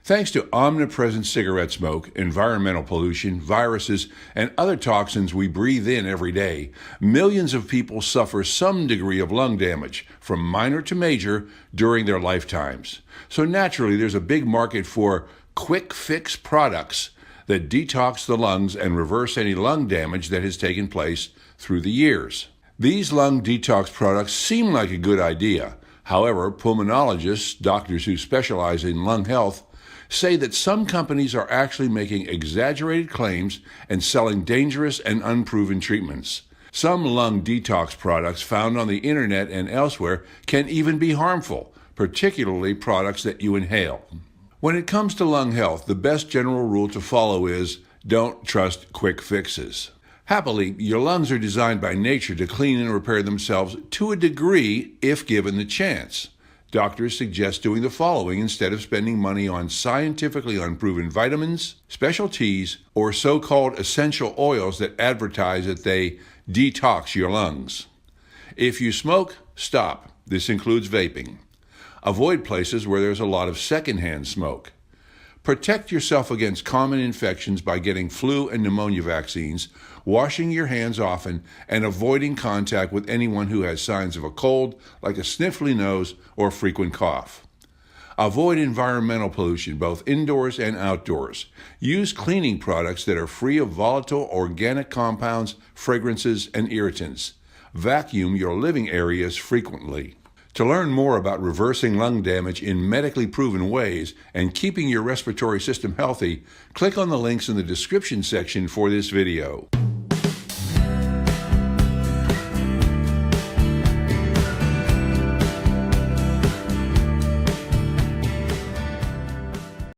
Thanks to omnipresent cigarette smoke, environmental pollution, viruses, and other toxins we breathe in every day, millions of people suffer some degree of lung damage, from minor to major, during their lifetimes. So naturally, there's a big market for quick fix products that detox the lungs and reverse any lung damage that has taken place through the years. These lung detox products seem like a good idea. However, pulmonologists, doctors who specialize in lung health, say that some companies are actually making exaggerated claims and selling dangerous and unproven treatments. Some lung detox products found on the internet and elsewhere can even be harmful, particularly products that you inhale. When it comes to lung health, the best general rule to follow is don't trust quick fixes. Happily, your lungs are designed by nature to clean and repair themselves to a degree if given the chance. Doctors suggest doing the following instead of spending money on scientifically unproven vitamins, special teas, or so-called essential oils that advertise that they detox your lungs. If you smoke, stop. This includes vaping. Avoid places where there's a lot of secondhand smoke. Protect yourself against common infections by getting flu and pneumonia vaccines, washing your hands often, and avoiding contact with anyone who has signs of a cold, like a sniffly nose or frequent cough. Avoid environmental pollution, both indoors and outdoors. Use cleaning products that are free of volatile organic compounds, fragrances, and irritants. Vacuum your living areas frequently. To learn more about reversing lung damage in medically proven ways and keeping your respiratory system healthy, click on the links in the description section for this video.